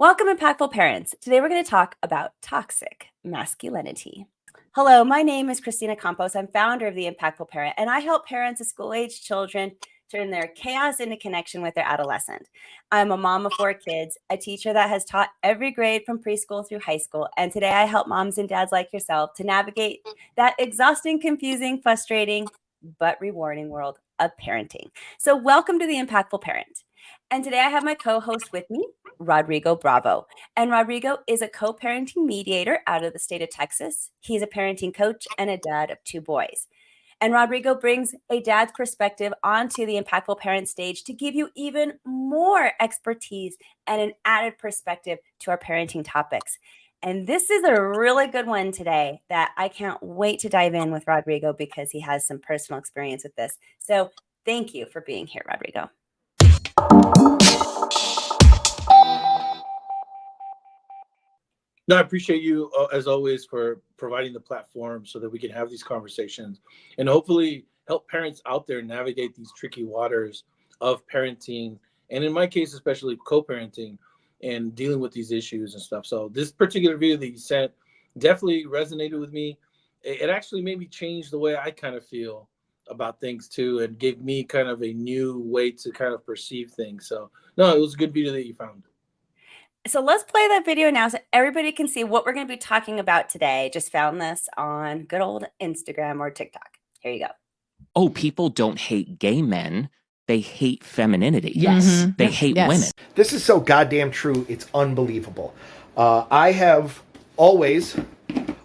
Welcome, impactful parents. Today we're going to talk about toxic masculinity. Hello, my name is Christina Campos. I'm founder of The Impactful Parent, and I help parents of school-age children turn their chaos into connection with their adolescent. I'm a mom of 4 kids, a teacher that has taught every grade from preschool through high school, and today I help moms and dads like yourself to navigate that exhausting, confusing, frustrating, but rewarding world of parenting. So welcome to The Impactful Parent. And today I have my co-host with me, Rodrigo Bravo. And Rodrigo is a co-parenting mediator out of the state of Texas. He's a parenting coach and a dad of 2 boys. And Rodrigo brings a dad's perspective onto the Impactful Parent stage to give you even more expertise and an added perspective to our parenting topics. And this is a really good one today that I can't wait to dive in with Rodrigo because he has some personal experience with this. So thank you for being here, Rodrigo. No, I appreciate you as always for providing the platform so that we can have these conversations and hopefully help parents out there navigate these tricky waters of parenting, and in my case, especially co-parenting and dealing with these issues and stuff. So this particular video that you sent definitely resonated with me. It actually made me change the way I kind of feel about things too, and gave me kind of a new way to kind of perceive things. So no, it was a good video that you found. So let's play that video now so everybody can see what we're going to be talking about today. Just found this on good old Instagram or TikTok. Here you go. Oh, people don't hate gay men. They hate femininity. Yes. They hate women. This is so goddamn true. It's unbelievable. I have always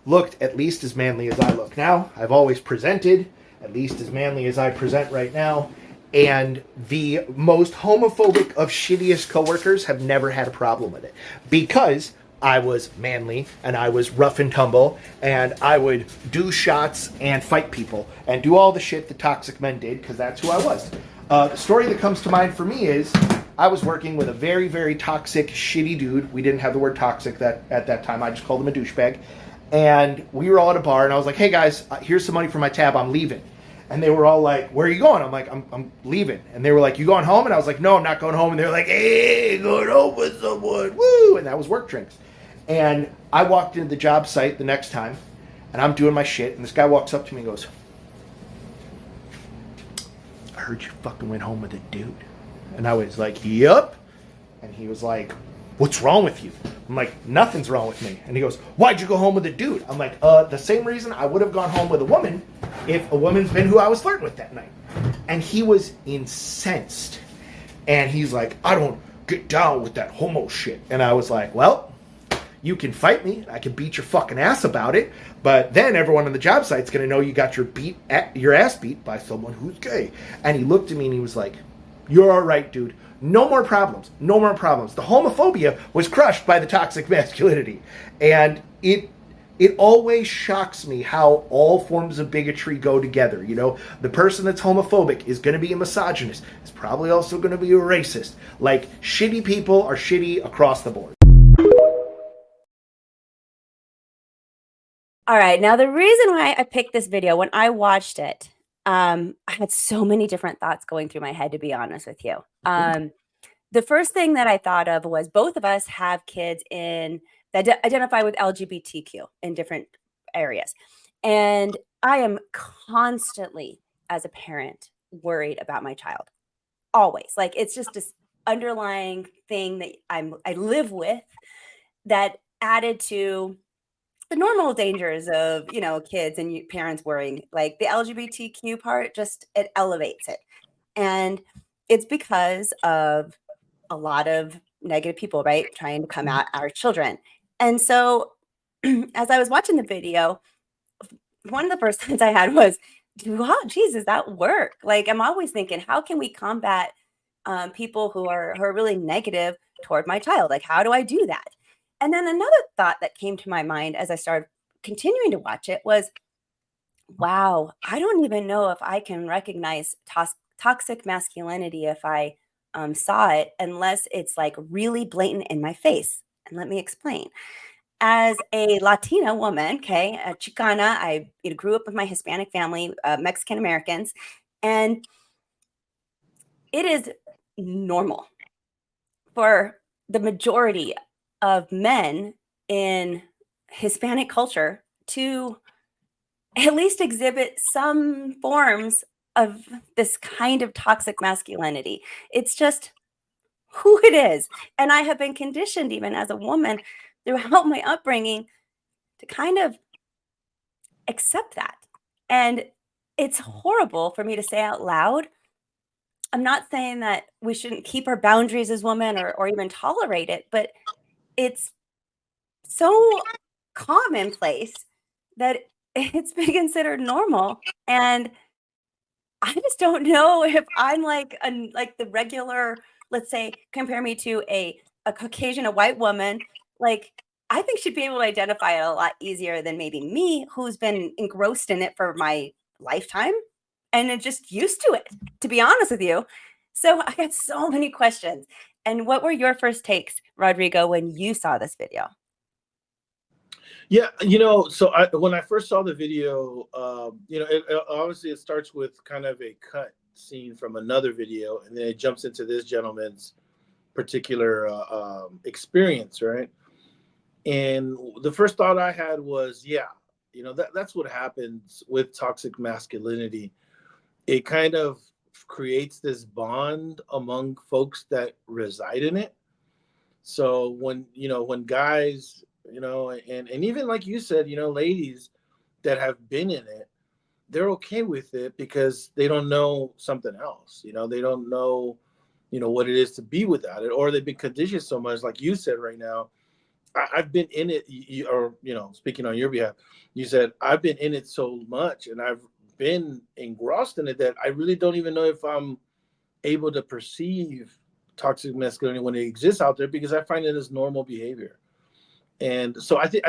looked at least as manly as I look now. I've always presented at least as manly as I present right now. And the most homophobic of shittiest coworkers have never had a problem with it because I was manly and I was rough and tumble and I would do shots and fight people and do all the shit the toxic men did because that's who I was. The story that comes to mind for me is I was working with a very, very toxic, shitty dude. We didn't have the word toxic at that time. I just called him a douchebag. And we were all at a bar and I was like, hey guys, here's some money for my tab. I'm leaving. And they were all like, where are you going? I'm like, I'm leaving. And they were like, you going home? And I was like, no, I'm not going home. And they were like, hey, going home with someone. Woo! And that was work drinks. And I walked into the job site the next time, and I'm doing my shit. And this guy walks up to me and goes, I heard you fucking went home with a dude. And I was like, yup. And he was like, what's wrong with you? I'm like, nothing's wrong with me. And he goes, why'd you go home with a dude? I'm like, the same reason I would have gone home with a woman if a woman's been who I was flirting with that night. And he was incensed. And he's like, I don't get down with that homo shit. And I was like, well, you can fight me. I can beat your fucking ass about it. But then everyone on the job site's going to know you got your ass beat by someone who's gay. And he looked at me and he was like, you're all right, dude. No more problems. No more problems. The homophobia was crushed by the toxic masculinity. And it always shocks me how all forms of bigotry go together. You know, the person that's homophobic is going to be a misogynist. Is probably also going to be a racist. Like, shitty people are shitty across the board. All right. Now, the reason why I picked this video, when I watched it, I had so many different thoughts going through my head, to be honest with you. The first thing that I thought of was both of us have kids that identify with LGBTQ in different areas. And I am constantly, as a parent, worried about my child. Always. Like, it's just this underlying thing that I live with that added to the normal dangers of, kids and parents worrying. Like, the LGBTQ part, just it elevates it. And it's because of a lot of negative people, right, trying to come at our children. And so as I was watching the video, one of the first things I had was, wow, geez, does that work? Like, I'm always thinking, how can we combat people who are really negative toward my child? Like, how do I do that? And then another thought that came to my mind as I started continuing to watch it was, wow, I don't even know if I can recognize toxic masculinity if I saw it, unless it's like really blatant in my face. And let me explain. As a Latina woman, okay, a Chicana, I grew up with my Hispanic family, Mexican Americans, and it is normal for the majority of men in Hispanic culture to at least exhibit some forms of this kind of toxic masculinity. It's just who it is. And I have been conditioned, even as a woman, throughout my upbringing, to kind of accept that. And it's horrible for me to say out loud. I'm not saying that we shouldn't keep our boundaries as women or even tolerate it, but it's so commonplace that it's been considered normal. And I just don't know if I'm like the regular, let's say, compare me to a Caucasian, a white woman, like I think she'd be able to identify it a lot easier than maybe me, who's been engrossed in it for my lifetime and are just used to it, to be honest with you. So I got so many questions. And what were your first takes, Rodrigo, when you saw this video? Yeah, so when I first saw the video, obviously it starts with kind of a cut scene from another video, and then it jumps into this gentleman's particular experience, right? And the first thought I had was, yeah, that's what happens with toxic masculinity. It kind of creates this bond among folks that reside in it. So when guys, and even like you said, ladies that have been in it, they're okay with it because they don't know something else. They don't know, what it is to be without it, or they've been conditioned so much, like you said right now. I've been in it, or speaking on your behalf, you said I've been in it so much, and I've been engrossed in it that I really don't even know if I'm able to perceive toxic masculinity when it exists out there, because I find it as normal behavior. And so I think,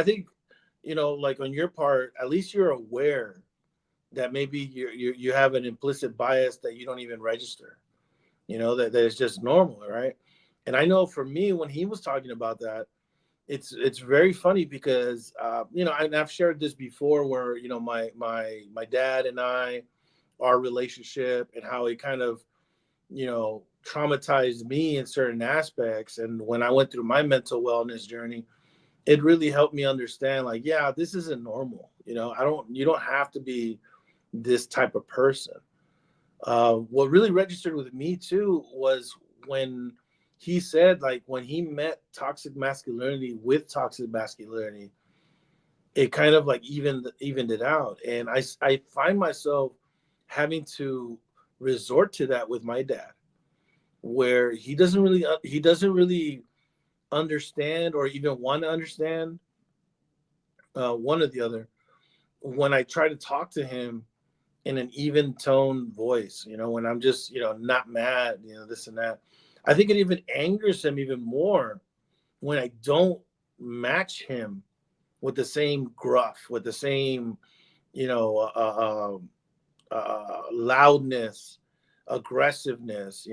like on your part, at least you're aware that maybe you have an implicit bias that you don't even register, that it's just normal, right? And I know for me, when he was talking about that, it's very funny because and I've shared this before, where my dad and I, our relationship, and how it kind of traumatized me in certain aspects. And when I went through my mental wellness journey, it really helped me understand, like, yeah, this isn't normal. You don't have to be this type of person. What really registered with me too was when he said, like, when he met toxic masculinity with toxic masculinity, it kind of like evened it out. And I find myself having to resort to that with my dad, where he doesn't really understand or even want to understand one or the other. When I try to talk to him in an even tone voice, when I'm just, not mad, this and that, I think it even angers him even more when I don't match him with the same gruff, with the same, loudness, aggressiveness,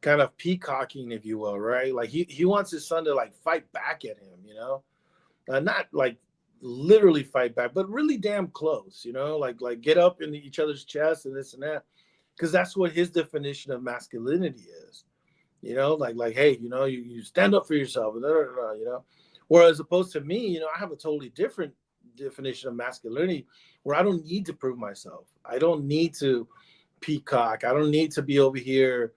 kind of peacocking, if you will, right? Like he wants his son to like fight back at him, not like literally fight back, but really damn close, like get up in each other's chest and this and that, because that's what his definition of masculinity is, like hey, you stand up for yourself, whereas opposed to me, I have a totally different definition of masculinity, where I don't need to prove myself, I don't need to peacock, I don't need to be over here,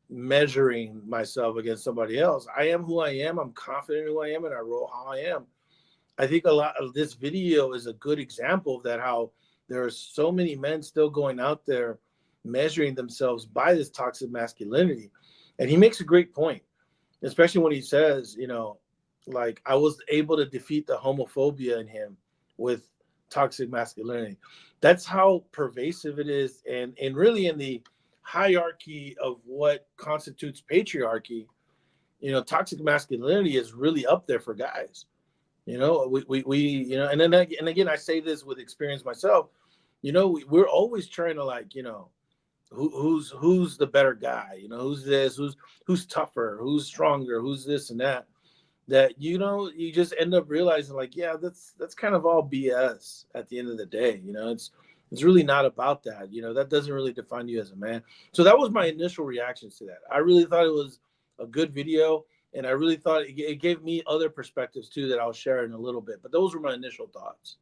measuring myself against somebody else. I am who I am, I'm confident in who I am, and I roll how I am. I think a lot of this video is a good example of that, how there are so many men still going out there measuring themselves by this toxic masculinity. And he makes a great point, especially when he says, like, I was able to defeat the homophobia in him with toxic masculinity. That's how pervasive it is. And really in the hierarchy of what constitutes patriarchy, toxic masculinity is really up there for guys. We and then and again, I say this with experience myself. We're always trying to, like, who's the better guy, who's this, who's tougher, who's stronger, who's this and that. That you just end up realizing, like, yeah, that's kind of all BS at the end of the day. It's really not about that. That doesn't really define you as a man. So that was my initial reactions to that. I really thought it was a good video. And I really thought it gave me other perspectives too that I'll share in a little bit. But those were my initial thoughts.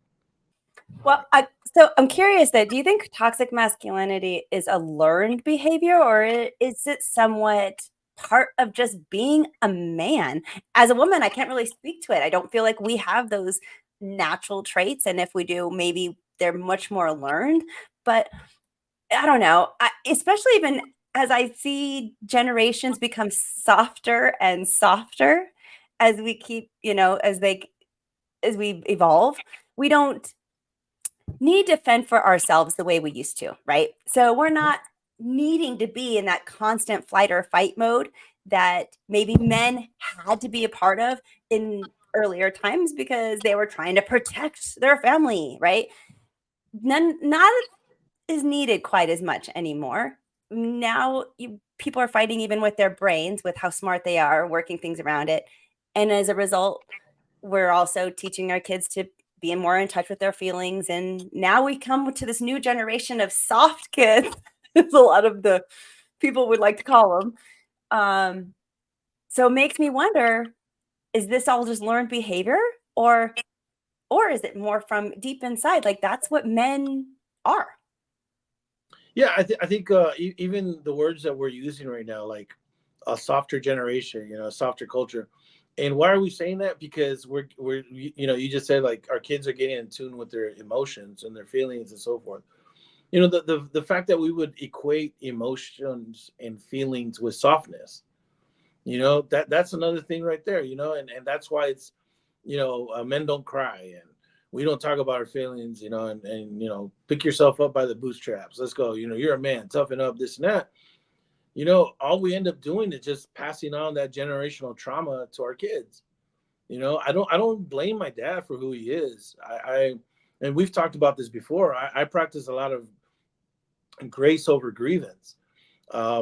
Well, so I'm curious that do you think toxic masculinity is a learned behavior, or is it somewhat part of just being a man? As a woman, I can't really speak to it. I don't feel like we have those natural traits. And if we do, maybe they're much more learned. But I don't know, especially even as I see generations become softer and softer as we keep, as we evolve, we don't need to fend for ourselves the way we used to, right? So we're not needing to be in that constant flight or fight mode that maybe men had to be a part of in earlier times because they were trying to protect their family, right? Not is needed quite as much anymore. Now people are fighting even with their brains, with how smart they are, working things around it. And as a result, we're also teaching our kids to be more in touch with their feelings. And now we come to this new generation of soft kids, as a lot of the people would like to call them. So it makes me wonder, is this all just learned behavior, or is it more from deep inside? Like that's what men are. Yeah, I think even the words that we're using right now, like a softer generation, a softer culture. And why are we saying that? Because we're you just said like our kids are getting in tune with their emotions and their feelings and so forth. The fact that we would equate emotions and feelings with softness, that's another thing right there, and that's why it's, men don't cry and we don't talk about our feelings, and pick yourself up by the bootstraps. Let's go. You're a man, toughen up, this and that. All we end up doing is just passing on that generational trauma to our kids. I don't blame my dad for who he is. And we've talked about this before. I practice a lot of grace over grievance.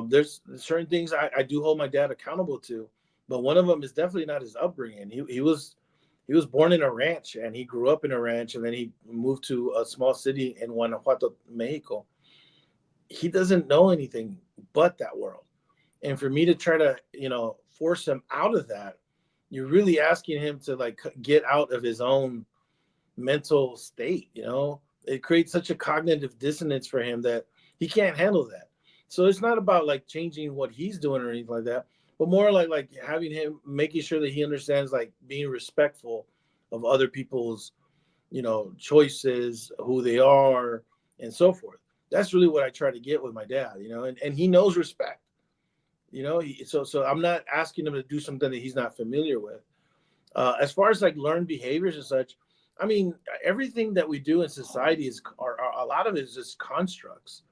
There's certain things I do hold my dad accountable to, but one of them is definitely not his upbringing. He was born in a ranch and he grew up in a ranch and then he moved to a small city in Guanajuato, Mexico. He doesn't know anything but that world. And for me to try to, force him out of that, you're really asking him to like get out of his own mental state. It creates such a cognitive dissonance for him that he can't handle that. So it's not about like changing what he's doing or anything like that, but more like having him making sure that he understands like being respectful of other people's, choices, who they are, and so forth. That's really what I try to get with my dad, and he knows respect, so I'm not asking him to do something that he's not familiar with. As far as like learned behaviors and such, I mean, everything that we do in society are a lot of it is just constructs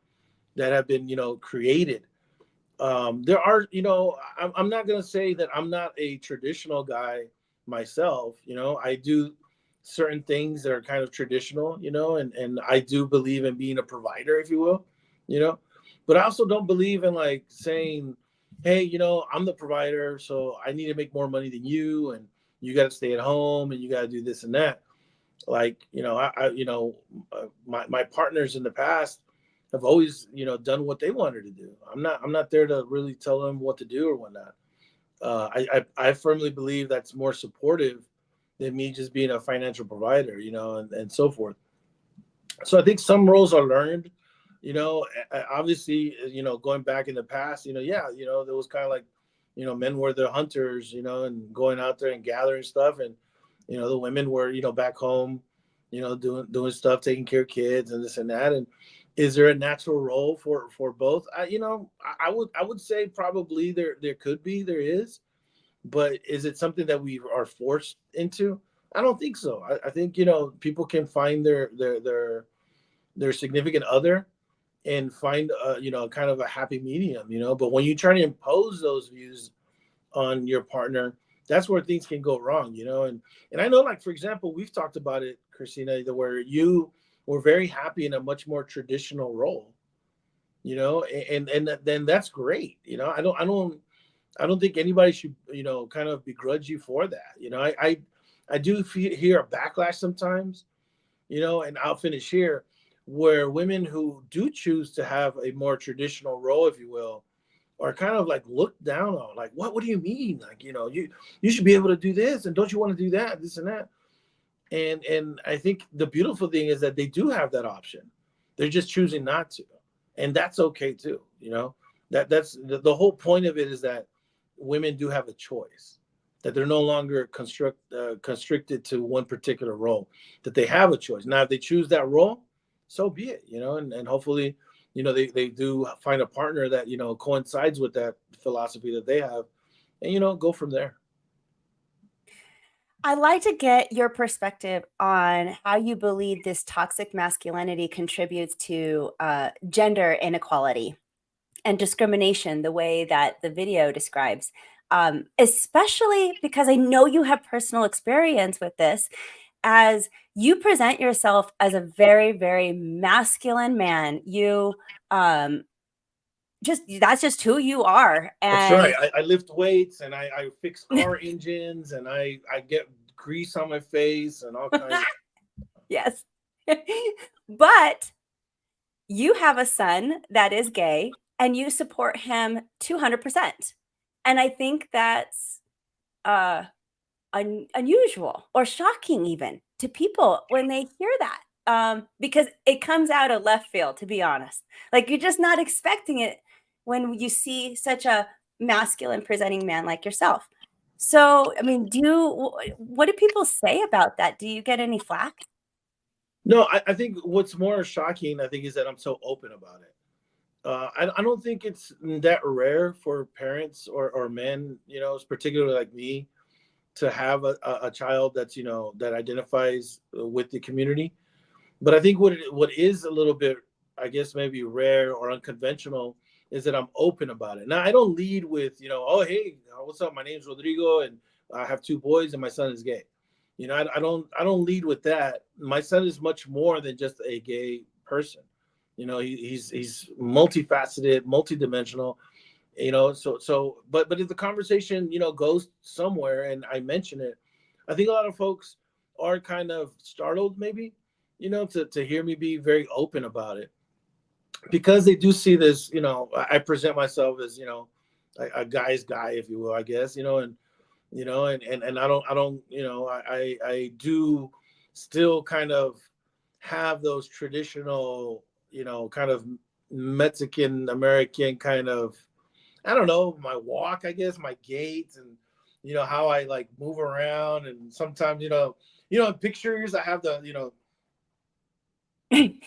that have been, created. There are, I'm not going to say that I'm not a traditional guy myself. I do certain things that are kind of traditional, and I do believe in being a provider, if you will, but I also don't believe in like saying, hey, I'm the provider, so I need to make more money than you, and you got to stay at home, and you got to do this and that. Like, my partners in the past have always, done what they wanted to do. I'm not there to really tell them what to do or whatnot. I firmly believe that's more supportive than me just being a financial provider, and so forth. So I think some roles are learned, obviously, going back in the past, yeah, there was kind of like, men were the hunters, and going out there and gathering stuff. And, the women were, back home, doing stuff, taking care of kids and this and that. And is there a natural role for both? I would say probably there could be, there is, but is it something that we are forced into? I don't think so. I think, people can find their significant other and find kind of a happy medium, but when you try to impose those views on your partner, that's where things can go wrong, and I know, like, for example, we've talked about it, Christina, where you were very happy in a much more traditional role, and then that's great. I don't think anybody should, kind of begrudge you for that. I do hear a backlash sometimes, and I'll finish here, where women who do choose to have a more traditional role, if you will, are kind of like looked down on. Like, what do you mean? Like, you should be able to do this, and don't you want to do that, this and that. And I think the beautiful thing is that they do have that option. They're just choosing not to, and that's okay too. That's the whole point of it, is that women do have a choice, that they're no longer constricted to one particular role, that they have a choice. Now, if they choose that role, so be it, and hopefully, they do find a partner that, coincides with that philosophy that they have, and, go from there. I'd like to get your perspective on how you believe this toxic masculinity contributes to gender inequality and discrimination, the way that the video describes, especially because I know you have personal experience with this, as you present yourself as a very, very masculine man. You that's just who you are. That's And right. I lift weights, and I fix car engines, and I get grease on my face and all kinds of. yes. But you have a son that is gay and you support him 200%. And I think that's unusual or shocking even to people when they hear that, because it comes out of left field, to be honest. Like, you're just not expecting it when you see such a masculine presenting man like yourself. So, I mean, what do people say about that? Do you get any flack? No, I think what's more shocking, I think, is that I'm so open about it. I don't think it's that rare for parents or men, particularly like me, to have a child that's, that identifies with the community. But I think what is a little bit, I guess, maybe rare or unconventional, is that I'm open about it. Now, I don't lead with, oh, hey, what's up? My name's Rodrigo, and I have 2 boys, and my son is gay. I don't lead with that. My son is much more than just a gay person. He's multifaceted, multidimensional. But if the conversation, goes somewhere and I mention it, I think a lot of folks are kind of startled, maybe, to hear me be very open about it, because they do see this. I present myself as, a guy's guy, if you will, I guess, and I don't, I do still kind of have those traditional, kind of Mexican American kind of, I don't know, my walk, I guess, my gait, and how I like move around, and sometimes, in pictures I have the, the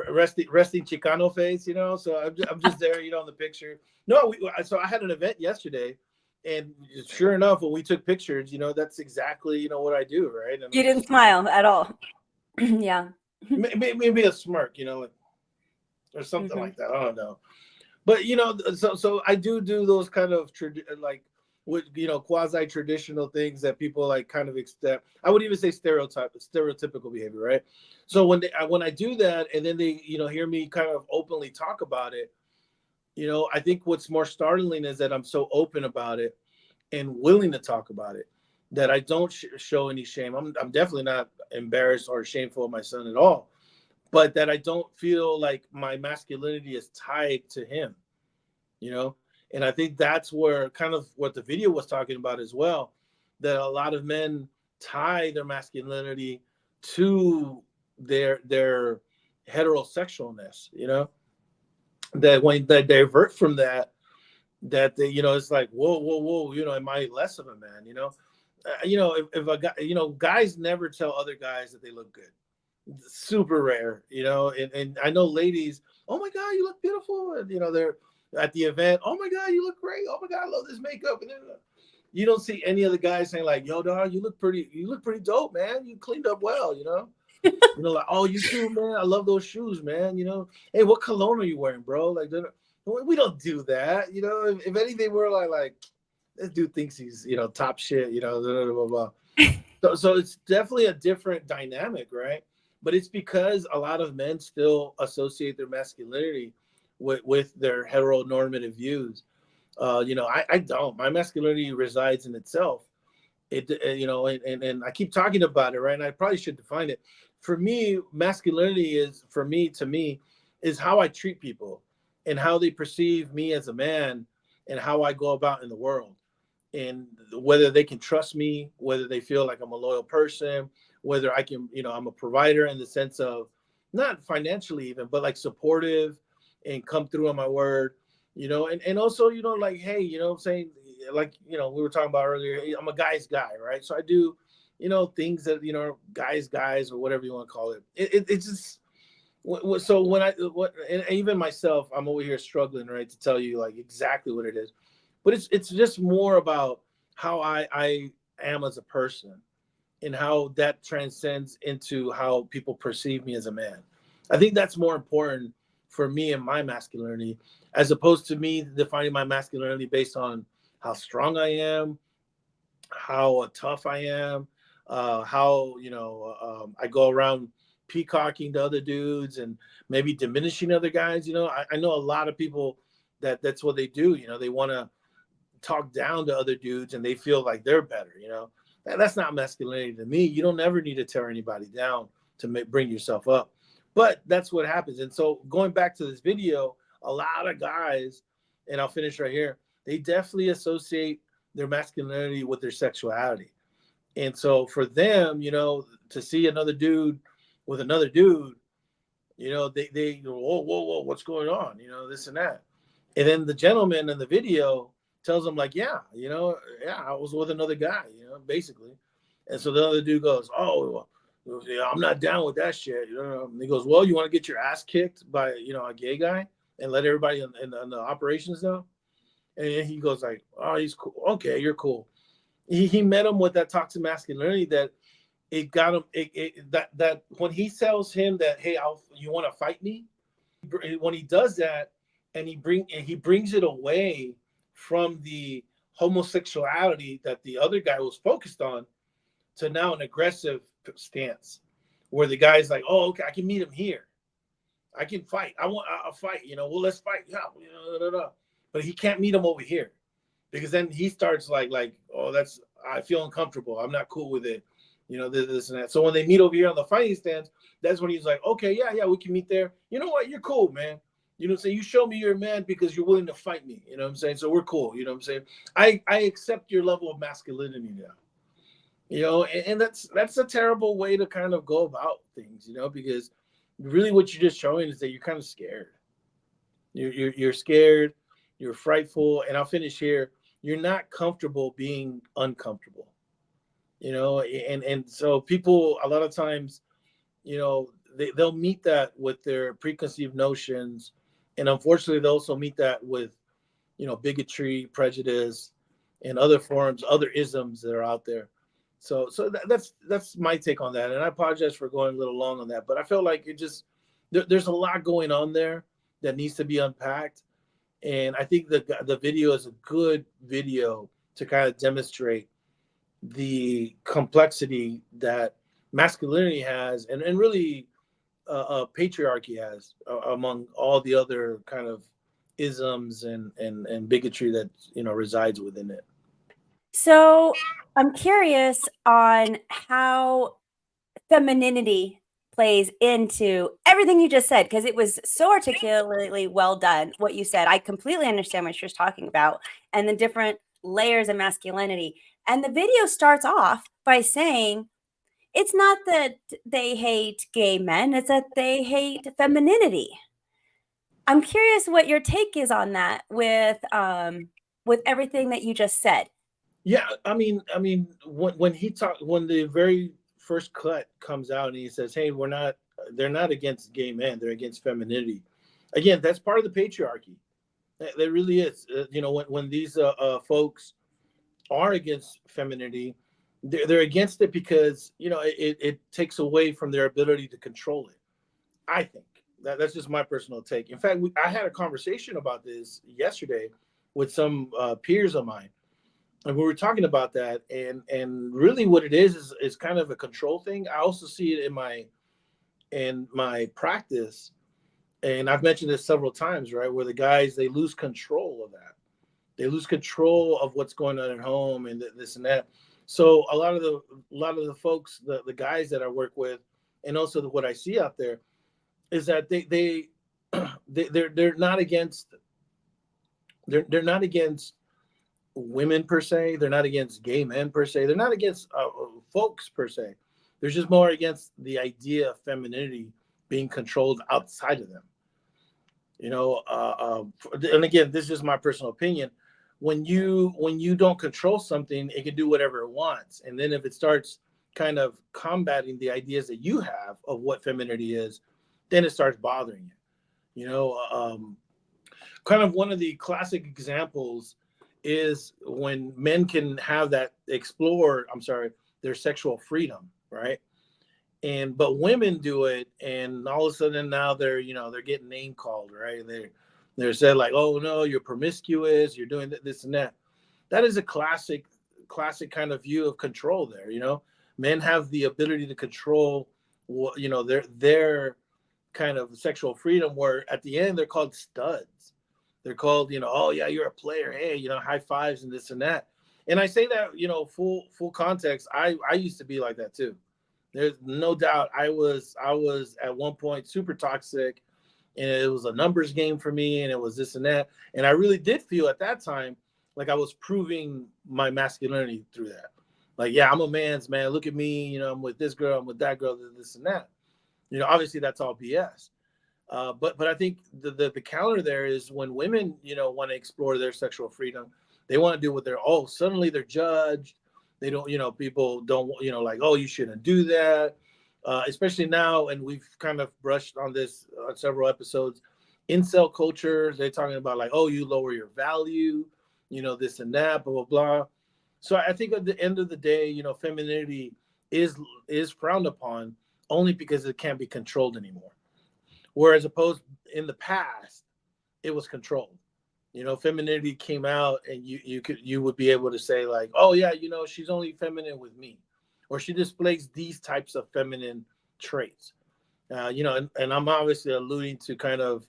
resting Chicano face, so I'm just there, in the picture. No, so I had an event yesterday, and sure enough, when we took pictures, that's exactly, what I do, right? And You didn't smile at all. Yeah. maybe a smirk, or something like that. I don't know. But, so I do those kind of like, with, quasi traditional things that people like kind of accept. I would even say stereotypical behavior, right? So when I do that, and then they, hear me kind of openly talk about it, I think what's more startling is that I'm so open about it and willing to talk about it, that I don't show any shame. I'm definitely not embarrassed or shameful of my son at all, but that I don't feel like my masculinity is tied to him, And I think that's where kind of what the video was talking about as well, that a lot of men tie their masculinity to their heterosexualness, that when they divert from that they, it's like, whoa, am I less of a man? If a guy, guys never tell other guys that they look good. Super rare, and I know ladies, oh my God, you look beautiful. And, they're at the event, oh my God, you look great. Oh my God, I love this makeup. And then you don't see any of the guys saying like, yo, dog, you look pretty dope, man. You cleaned up well, like, oh, you too, man. I love those shoes, man. Hey, what cologne are you wearing, bro? Like, we don't do that. If anything, we're like, this dude thinks he's, top shit, blah, blah, blah. So it's definitely a different dynamic, right? But it's because a lot of men still associate their masculinity with their heteronormative views. I don't. My masculinity resides in itself. And I keep talking about it, right? And I probably should define it. For me, masculinity is, to me, is how I treat people. and how they perceive me as a man and how I go about in the world, and whether they can trust me, whether they feel like I'm a loyal person, whether I can, I'm a provider in the sense of not financially even, but like supportive and come through on my word, and also, like, hey, I'm saying, like, we were talking about earlier, hey, I'm a guy's guy, right? So I do, things that, guys or whatever you want to call it. It's just, so when and even myself, I'm over here struggling, right, to tell you like exactly what it is, but it's just more about how I am as a person, and how that transcends into how people perceive me as a man. I think that's more important for me and my masculinity, as opposed to me defining my masculinity based on how strong I am, how tough I am, how I go around peacocking to other dudes and maybe diminishing other guys. I know a lot of people that's what they do. They want to talk down to other dudes and they feel like they're better. That's not masculinity to me. You don't ever need to tear anybody down to bring yourself up, but that's what happens. And so going back to this video, a lot of guys, and I'll finish right here, they definitely associate their masculinity with their sexuality. And so for them, to see another dude with another dude, they go, whoa, what's going on? This and that. And then the gentleman in the video tells him like, yeah, I was with another guy, basically. And so the other dude goes, oh, well, yeah, I'm not down with that shit. And he goes, well, you want to get your ass kicked by, a gay guy and let everybody in the operations know? And he goes like, oh, he's cool. Okay, you're cool. He met him with that toxic masculinity that it got him. That when he tells him that, hey, you want to fight me? When he does that, and he brings it away from the homosexuality that the other guy was focused on, to now an aggressive stance, where the guy's like, oh, okay, I can meet him here. I can fight. I'll fight. Well, let's fight. Yeah, but he can't meet him over here, because then he starts like, oh, I feel uncomfortable. I'm not cool with it. This and that. So when they meet over here on the fighting stance, that's when he's like, okay, yeah, we can meet there. You know what? You're cool, man. So you show me you're a man because you're willing to fight me. You know what I'm saying? So we're cool. You know what I'm saying? I accept your level of masculinity now. And that's a terrible way to kind of go about things, because really what you're just showing is that you're kind of scared. You're scared, you're frightful, and I'll finish here. You're not comfortable being uncomfortable. And so people a lot of times, they'll meet that with their preconceived notions, and unfortunately they'll also meet that with, bigotry, prejudice, and other forms, other isms that are out there. So that's my take on that, and I apologize for going a little long on that, but I feel like there's a lot going on there that needs to be unpacked, and I think the video is a good video to kind of demonstrate the complexity that masculinity has, and really patriarchy has, among all the other kind of isms and bigotry that resides within it. So I'm curious on how femininity plays into everything you just said, because it was so articulately well done what you said. I completely understand what you're talking about and the different layers of masculinity. And the video starts off by saying it's not that they hate gay men, it's that they hate femininity. I'm curious what your take is on that with everything that you just said. Yeah, I mean, when the very first cut comes out and he says, "Hey, they're not against gay men; they're against femininity." Again, that's part of the patriarchy. That really is. When these folks are against femininity, they're against it because it takes away from their ability to control it. I think that's just my personal take. In fact, I had a conversation about this yesterday with some peers of mine, and we were talking about that, and really what it is kind of a control thing. I also see it in my practice, and I've mentioned this several times, right, where the guys, they lose control of that. They lose control of what's going on at home and this and that. So a lot of the folks, the guys that I work with, and also what I see out there, is that they're not against they're not against women per se. They're not against gay men per se. They're not against folks per se. They're just more against the idea of femininity being controlled outside of them. And again, this is just my personal opinion. When you don't control something, it can do whatever it wants. And then if it starts kind of combating the ideas that you have of what femininity is, then it starts bothering you. Kind of one of the classic examples is when men can have that their sexual freedom, right? But women do it, and all of a sudden now they're getting name called, right? They're said like, oh no, you're promiscuous, you're doing this and that. That is a classic kind of view of control there. Men have the ability to control their kind of sexual freedom, where at the end they're called studs. They're called, oh yeah, you're a player, hey, high fives and this and that. And I say that, full context. I used to be like that too. There's no doubt I was at one point super toxic, and it was a numbers game for me, and it was this and that. And I really did feel at that time like I was proving my masculinity through that. Like, yeah, I'm a man's man. Look at me, I'm with this girl, I'm with that girl, this and that. Obviously that's all BS. But I think the counter there is when women, want to explore their sexual freedom, they want to do what suddenly they're judged. They don't, people don't, like, oh, you shouldn't do that. Especially now, and we've kind of brushed on this on several episodes, incel culture, they're talking about like, oh, you lower your value, this and that, blah, blah, blah. So I think at the end of the day, femininity is frowned upon only because it can't be controlled anymore. Whereas opposed in the past, it was controlled. Femininity came out, and you would be able to say like, oh yeah, she's only feminine with me, or she displays these types of feminine traits. And I'm obviously alluding to kind of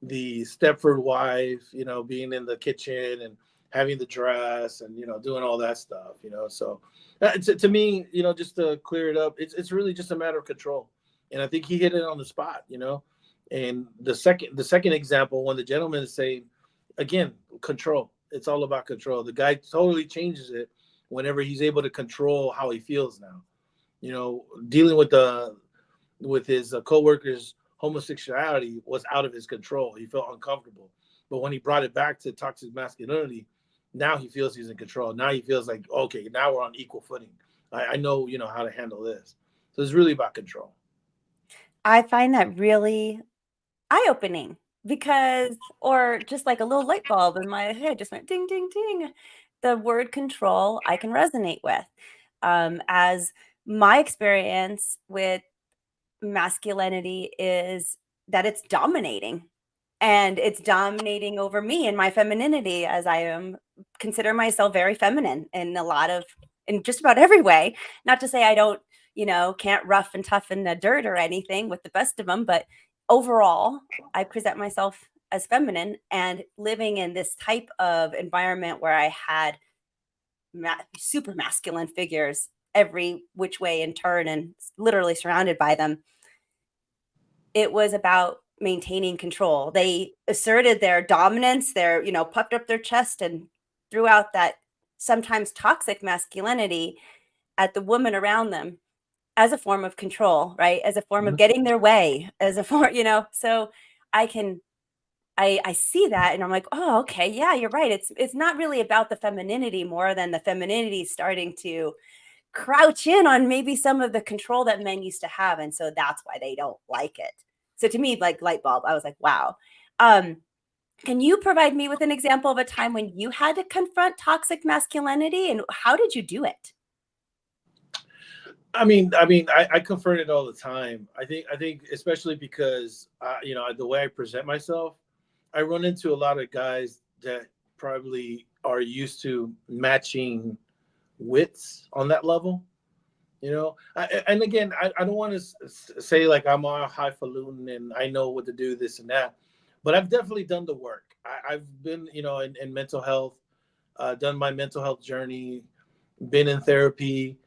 the Stepford wife, being in the kitchen and having the dress and doing all that stuff. So to me, just to clear it up, it's really just a matter of control, and I think he hit it on the spot. And the second example, when the gentleman is saying, again, control. It's all about control. The guy totally changes it whenever he's able to control how he feels now. Dealing with his coworkers' homosexuality was out of his control. He felt uncomfortable. But when he brought it back to toxic masculinity, now he feels he's in control. Now he feels like, okay, now we're on equal footing. I know, how to handle this. So it's really about control. I find that really eye-opening or just like a little light bulb in my head just went ding, ding, ding. The word control I can resonate with. As my experience with masculinity is that it's dominating, and it's dominating over me and my femininity, as I consider myself very feminine in just about every way. Not to say I don't, can't rough and tough in the dirt or anything with the best of them, but overall, I present myself as feminine, and living in this type of environment where I had super masculine figures every which way and turn and literally surrounded by them. It was about maintaining control. They asserted their dominance, puffed up their chest and threw out that sometimes toxic masculinity at the woman around them as a form of control, right? As a form of getting their way, as a form, so I see that and I'm like, oh, okay, yeah, you're right. It's not really about the femininity more than the femininity starting to crouch in on maybe some of the control that men used to have. And so that's why they don't like it. So to me, like light bulb, I was like, wow. Can you provide me with an example of a time when you had to confront toxic masculinity, and how did you do it? I confront it all the time. I think especially because the way I present myself, I run into a lot of guys that probably are used to matching wits on that level. And again, I don't want to say like I'm all highfalutin and I know what to do, this and that, but I've definitely done the work. I've been, in mental health, done my mental health journey, been in therapy,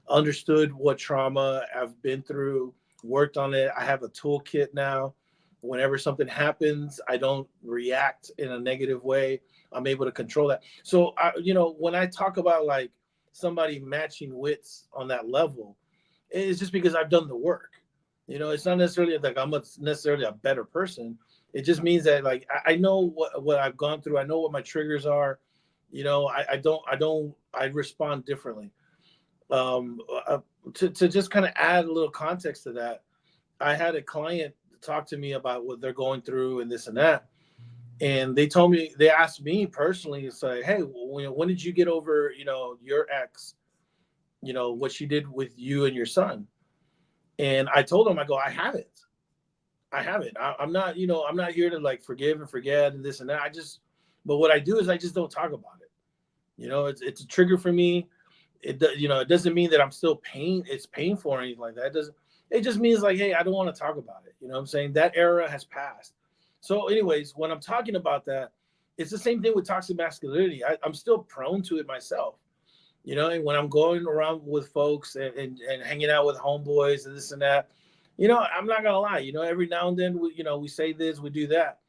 understood what trauma I've been through, worked on it. I have a toolkit now Whenever something happens, I don't react in a negative way. I'm able to control that. So, when I talk about like somebody matching wits on that level, it's just because I've done the work. It's not necessarily like I'm necessarily a better person. It just means that like I know what I've gone through. I know what my triggers are. I respond differently. Um, uh, to just kind of add a little context to that, I had a client talk to me about what they're going through and this and that. And they asked me personally, it's like, hey, when did you get over, your ex, what she did with you and your son? And I told them, I go, I haven't. I'm not, I'm not here to like forgive and forget and this and that. But what I do is I just don't talk about it. It's a trigger for me. It doesn't mean that I'm still it's painful or anything like that. It just means like, hey, I don't want to talk about it. You know what I'm saying? That era has passed. So anyways, when I'm talking about that, it's the same thing with toxic masculinity. I'm still prone to it myself. And when I'm going around with folks and hanging out with homeboys and this and that, I'm not gonna lie, every now and then we say this, we do that.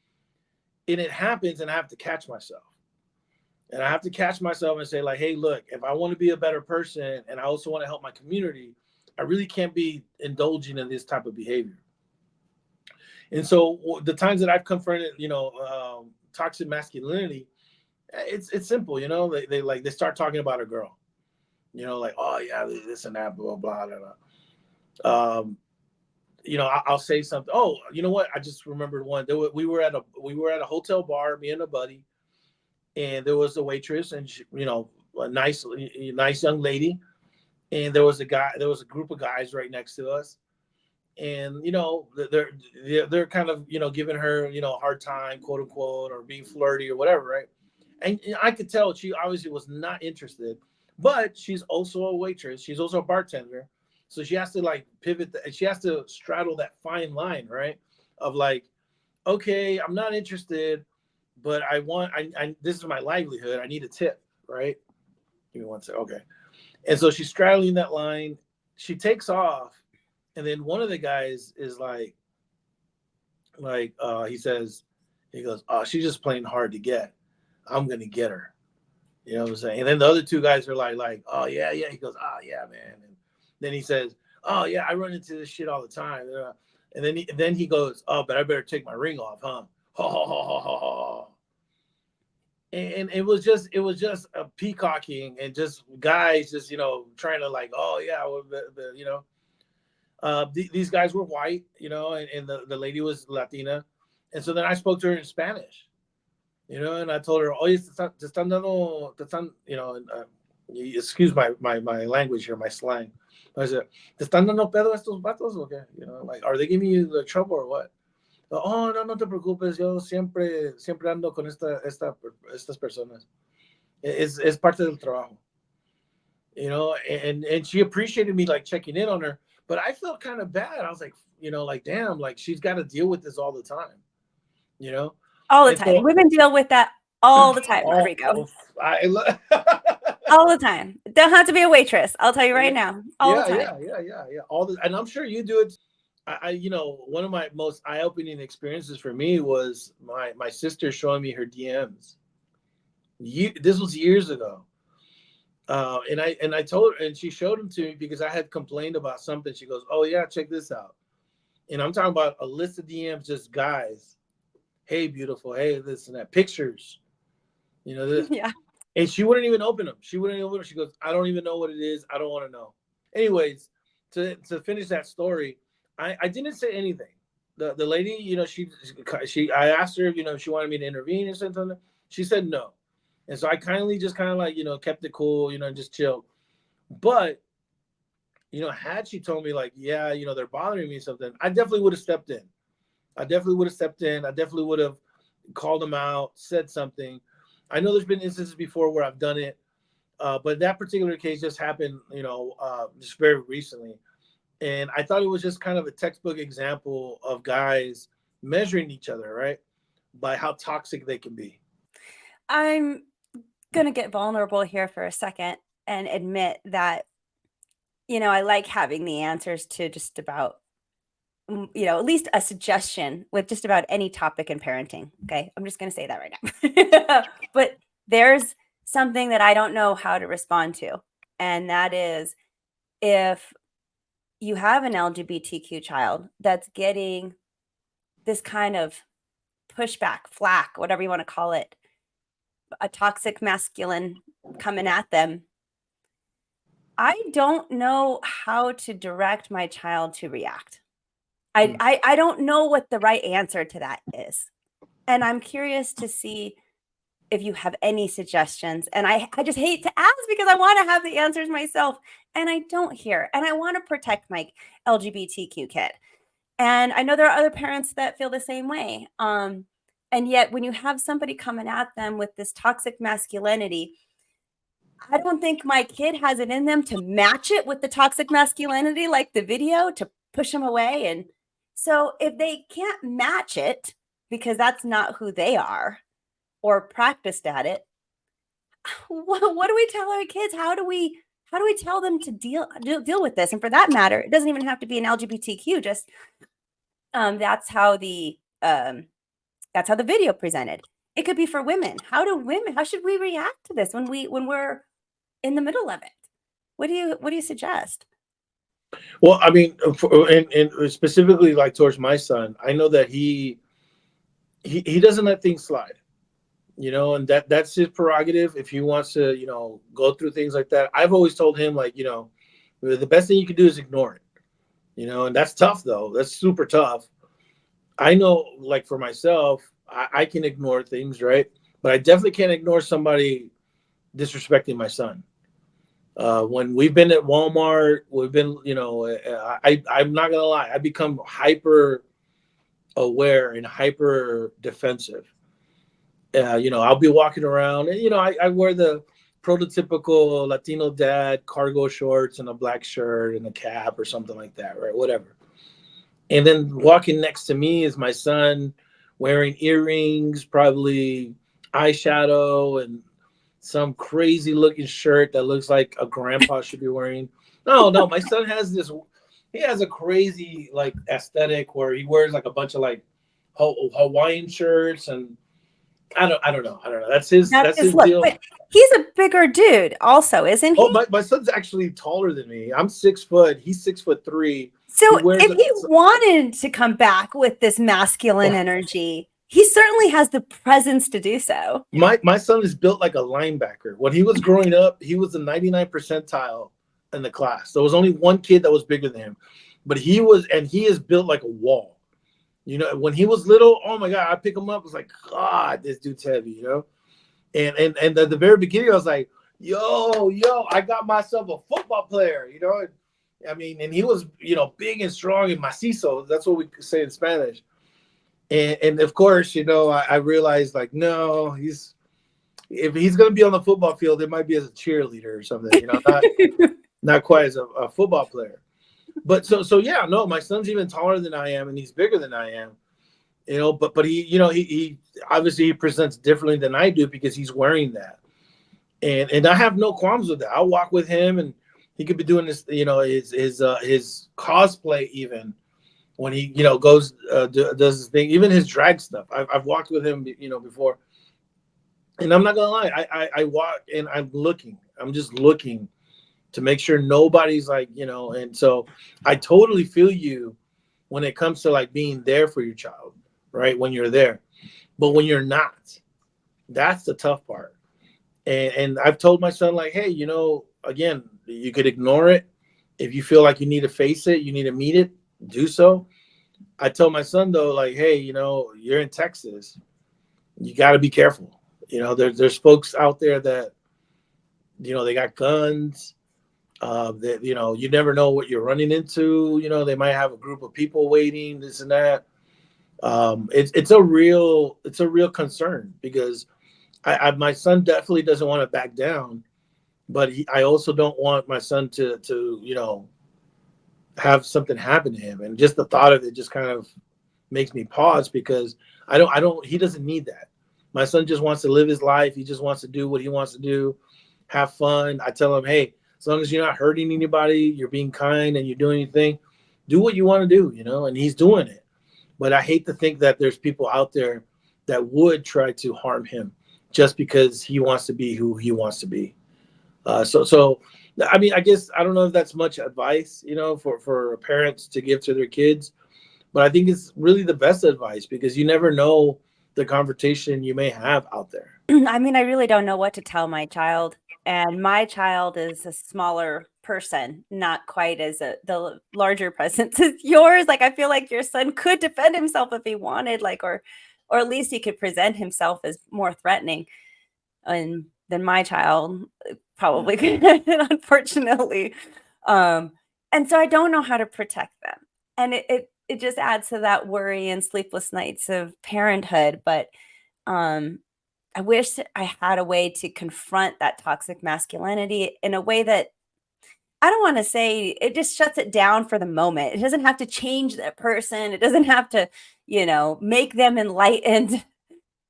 And it happens and I have to catch myself. And I have to catch myself and say, like, hey, look, if I want to be a better person and I also want to help my community, I really can't be indulging in this type of behavior. And so the times that I've confronted, toxic masculinity, it's simple, they start talking about a girl, like, oh yeah, this and that, blah, blah, blah, blah. I'll say something. Oh, you know what? I just remembered one. We were at a hotel bar, me and a buddy, and there was a waitress, and she, a nice young lady, and there was a group of guys right next to us, and they're kind of giving her a hard time, quote unquote, or being flirty or whatever, right? And I could tell she obviously was not interested, but she's also a waitress, she's also a bartender, so she has to like pivot, she has to straddle that fine line, right? Of like, okay, I'm not interested, but I this is my livelihood. I need a tip, right? Give me one second. Okay. And so she's straddling that line. She takes off, and then one of the guys is like, he goes, oh, she's just playing hard to get. I'm gonna get her. You know what I'm saying? And then the other two guys are like, oh yeah, yeah. He goes, oh yeah, man. And then he says, oh yeah, I run into this shit all the time. And then he goes, oh, but I better take my ring off, huh? Ha ha ha ha ha ha. And it was just a peacocking and just guys just trying to like, oh yeah, these guys were white, and the lady was Latina, and so then I spoke to her in Spanish, and I told her, oye, te están dando, excuse my language here, my slang. I said, te están dando pedo estos vatos o qué? Like, are they giving you the trouble or what? Oh, no te preocupes, yo siempre ando con estas personas. Es parte del trabajo, and she appreciated me like checking in on her, but I felt kind of bad. I was like, like, damn, like she's got to deal with this all the time, All the and time. so, Women deal with that all the time, Rodrigo. All the time. Don't have to be a waitress. I'll tell you right now. All the time. Yeah. And I'm sure you do it. One of my most eye-opening experiences for me was my sister showing me her DMs. This was years ago. And I told her, and she showed them to me because I had complained about something. She goes, oh yeah, check this out. And I'm talking about a list of DMs, just guys. Hey, beautiful. Hey, this and that. Pictures. This. Yeah. And she wouldn't even open them. She goes, I don't even know what it is. I don't want to know. Anyways, to finish that story, I didn't say anything. The lady, I asked her, if she wanted me to intervene or something. She said no. And so I kindly just like, kept it cool, just chill. But, had she told me like, yeah, they're bothering me or something, I definitely would have stepped in. I definitely would have called them out, said something. I know there's been instances before where I've done it. But that particular case just happened, just very recently. And I thought it was just kind of a textbook example of guys measuring each other, right? By how toxic they can be. I'm going to get vulnerable here for a second and admit that, I like having the answers to just about at least a suggestion with just about any topic in parenting. Okay. I'm just going to say that right now. But there's something that I don't know how to respond to. And that is, if you have an LGBTQ child that's getting this kind of pushback, flack, whatever you want to call it, a toxic masculine coming at them, I don't know how to direct my child to react. I don't know what the right answer to that is. And I'm curious to see if you have any suggestions. And I just hate to ask because I want to have the answers myself. And I don't hear. And I want to protect my LGBTQ kid. And I know there are other parents that feel the same way. And yet when you have somebody coming at them with this toxic masculinity, I don't think my kid has it in them to match it with the toxic masculinity, like the video, to push them away. And so if they can't match it because that's not who they are or practiced at it, what do we tell our kids? How do we tell them to deal with this? And for that matter, it doesn't even have to be an LGBTQ. Just that's how the video presented. It could be for women. How should we react to this when we're in the middle of it? What do you suggest? Well, I mean, and specifically like towards my son, I know that he doesn't let things slide, and that's his prerogative. If he wants to, go through things like that, I've always told him, like, the best thing you can do is ignore it, and that's tough though. That's super tough. I know, like for myself, I can ignore things, right? But I definitely can't ignore somebody disrespecting my son. When we've been at Walmart, we've been, I'm not gonna lie, I become hyper aware and hyper defensive. I'll be walking around and, I wear the prototypical Latino dad cargo shorts and a black shirt and a cap or something like that, right? Whatever. And then walking next to me is my son wearing earrings, probably eyeshadow and some crazy looking shirt that looks like a grandpa should be wearing. No, my son he has a crazy like aesthetic where he wears like a bunch of like Hawaiian shirts, and I don't know. That's his look, deal. But he's a bigger dude also, isn't he? Oh, my son's actually taller than me. I'm 6 foot. He's 6'3". So if he wanted to come back with this masculine energy, he certainly has the presence to do so. My son is built like a linebacker. When he was growing up, he was the 99 percentile in the class. There was only one kid that was bigger than him, but he is built like a wall. When he was little, oh my God, I pick him up. I was like, God, this dude's heavy, And at the very beginning, I was like, yo, I got myself a football player, I mean, and he was, big and strong and macizo. That's what we say in Spanish. And of course, I realized, like, no, if he's going to be on the football field, it might be as a cheerleader or something, not quite as a football player. But so yeah, no, my son's even taller than I am, and he's bigger than I am, but he, he obviously he presents differently than I do because he's wearing that. And I have no qualms with that. I'll walk with him, and he could be doing this, his cosplay even when he, goes does his thing, even his drag stuff. I've walked with him, before, and I'm not gonna lie, I walk and I'm just looking to make sure nobody's like, and so I totally feel you when it comes to like being there for your child, right? When you're there, but when you're not, that's the tough part. And I've told my son, like, hey, again, you could ignore it. If you feel like you need to face it, you need to meet it, do so. I tell my son though, like, hey, you're in Texas, you got to be careful. There's folks out there that, they got guns. That you never know what you're running into. They might have a group of people waiting, this and that. It's a real concern because my son definitely doesn't want to back down, but I also don't want my son to have something happen to him. And just the thought of it just kind of makes me pause because he doesn't need that. My son just wants to live his life. He just wants to do what he wants to do, have fun. I tell him, hey, as long as you're not hurting anybody, you're being kind and you're doing anything, do what you want to do, and he's doing it. But I hate to think that there's people out there that would try to harm him just because he wants to be who he wants to be. So I mean, I guess I don't know if that's much advice, for parents to give to their kids, but I think it's really the best advice because you never know the confrontation you may have out there. I mean, I really don't know what to tell my child. And my child is a smaller person, not quite as the larger presence as yours. Like, I feel like your son could defend himself if he wanted, like, or at least he could present himself as more threatening. And than my child probably could, unfortunately. And so I don't know how to protect them. And it just adds to that worry and sleepless nights of parenthood. But I wish I had a way to confront that toxic masculinity in a way that I don't want to say it just shuts it down for the moment. It doesn't have to change that person. It doesn't have to, make them enlightened.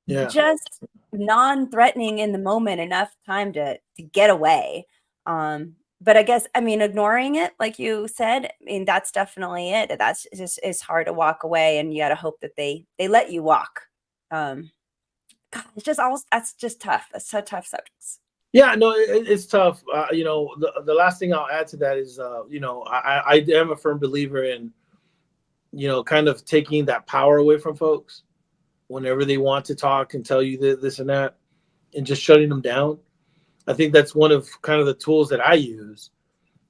Yeah. Just non-threatening in the moment, enough time to get away. But I guess, I mean, ignoring it, like you said, I mean, that's definitely it. That's just, it's hard to walk away, and you got to hope that they let you walk. God, it's just all, that's just tough. That's so tough subjects. Yeah, no, it's tough. The last thing I'll add to that is, I am a firm believer in, kind of taking that power away from folks whenever they want to talk and tell you this and that, and just shutting them down. I think that's one of kind of the tools that I use,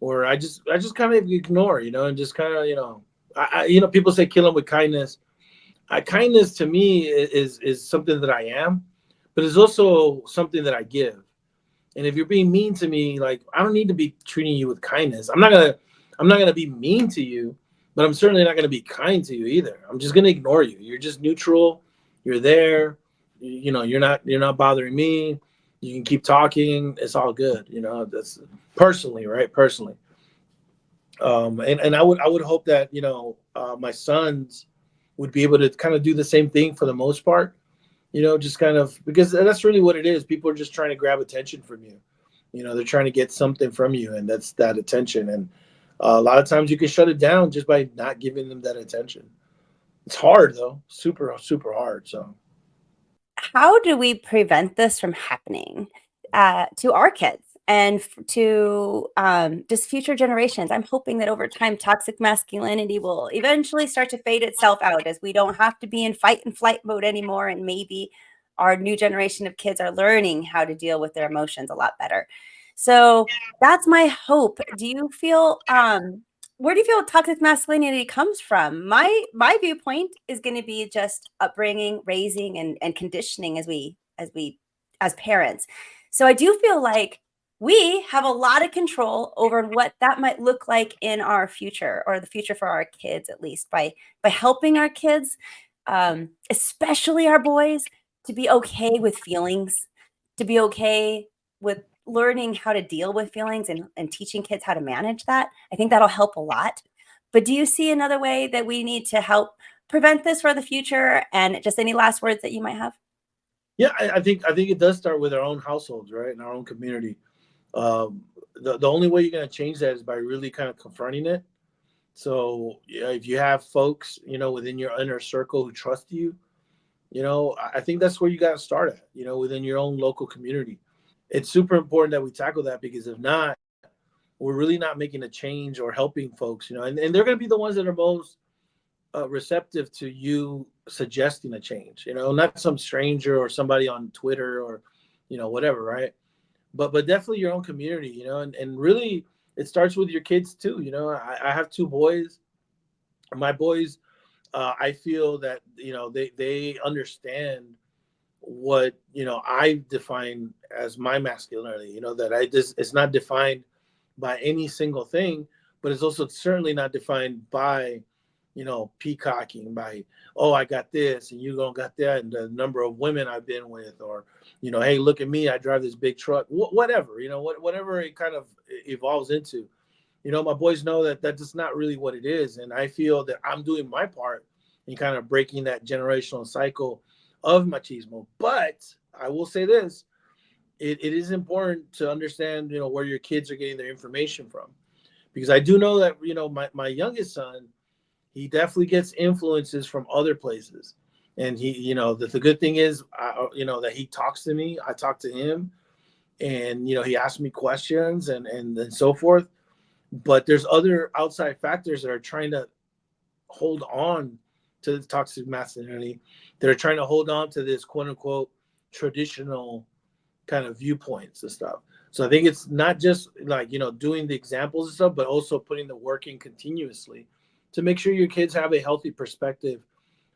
or I just kind of ignore, and just kind of, people say kill them with kindness. Kindness to me is something that I am, but it's also something that I give. And if you're being mean to me, like, I don't need to be treating you with kindness. I'm not gonna be mean to you, but I'm certainly not gonna be kind to you either. I'm just gonna ignore you. You're just neutral. You're there. You're not bothering me. You can keep talking. It's all good. That's personally, right? Personally. And I would hope that my sons would be able to kind of do the same thing for the most part. Just kind of, because that's really what it is. People are just trying to grab attention from you. They're trying to get something from you, and that's that attention. And a lot of times you can shut it down just by not giving them that attention. It's hard though, super, super hard. So How do we prevent this from happening to our kids and to just future generations? I'm hoping that over time, toxic masculinity will eventually start to fade itself out, as we don't have to be in fight and flight mode anymore. And maybe our new generation of kids are learning how to deal with their emotions a lot better. So that's my hope. Do you feel where do you feel toxic masculinity comes from? My viewpoint is going to be just upbringing, raising, and conditioning as parents. So I do feel like we have a lot of control over what that might look like in our future, or the future for our kids, at least by helping our kids, especially our boys, to be okay with feelings, to be okay with learning how to deal with feelings, and teaching kids how to manage that. I think that'll help a lot. But do you see another way that we need to help prevent this for the future? And just any last words that you might have? yeah, I think it does start with our own households, right, in our own community. The only way you're going to change that is by really kind of confronting it. So yeah, if you have folks, within your inner circle who trust you, I think that's where you got to start at, within your own local community. It's super important that we tackle that, because if not, we're really not making a change or helping folks, and they're going to be the ones that are most receptive to you suggesting a change, not some stranger or somebody on Twitter or, whatever, right? But definitely your own community, and really it starts with your kids too. I have two boys. My boys, I feel that, they understand what, I define as my masculinity, that it's not defined by any single thing, but it's also certainly not defined by, peacocking, by, oh, I got this and you don't got that, and the number of women I've been with, or, hey, look at me, I drive this big truck, whatever, whatever it kind of evolves into. My boys know that that's not really what it is. And I feel that I'm doing my part in kind of breaking that generational cycle of machismo. But I will say this, it is important to understand, where your kids are getting their information from. Because I do know that, my youngest son, he definitely gets influences from other places. And he, the good thing is, that he talks to me, I talk to him, and, he asks me questions and so forth. But there's other outside factors that are trying to hold on to the toxic masculinity. They're trying to hold on to this quote unquote traditional kind of viewpoints and stuff. So I think it's not just like, doing the examples and stuff, but also putting the work in continuously to make sure your kids have a healthy perspective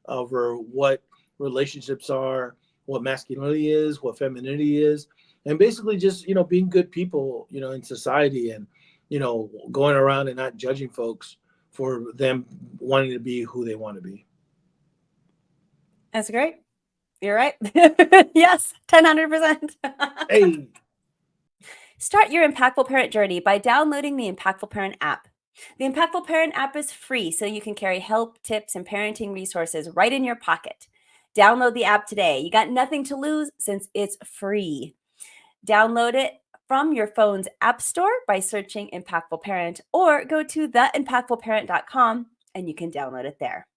over what relationships are, what masculinity is, what femininity is, and basically just, being good people, in society, and, going around and not judging folks for them wanting to be who they want to be. That's great. You're right. Yes, 100%. Hey, Start your Impactful Parent journey by downloading the Impactful Parent app. The Impactful Parent app is free, so you can carry help, tips, and parenting resources right in your pocket. Download the app today. You got nothing to lose since it's free. Download it from your phone's app store by searching Impactful Parent, or go to theimpactfulparent.com and you can download it there.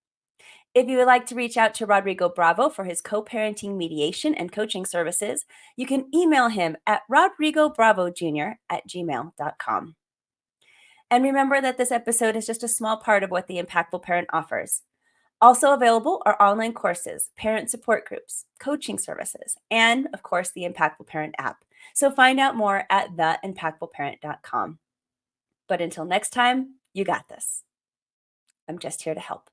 If you would like to reach out to Rodrigo Bravo for his co-parenting mediation and coaching services, you can email him at rodrigobravojr@gmail.com. And remember that this episode is just a small part of what the Impactful Parent offers. Also available are online courses, parent support groups, coaching services, and, of course, the Impactful Parent app. So find out more at theimpactfulparent.com. But until next time, you got this. I'm just here to help.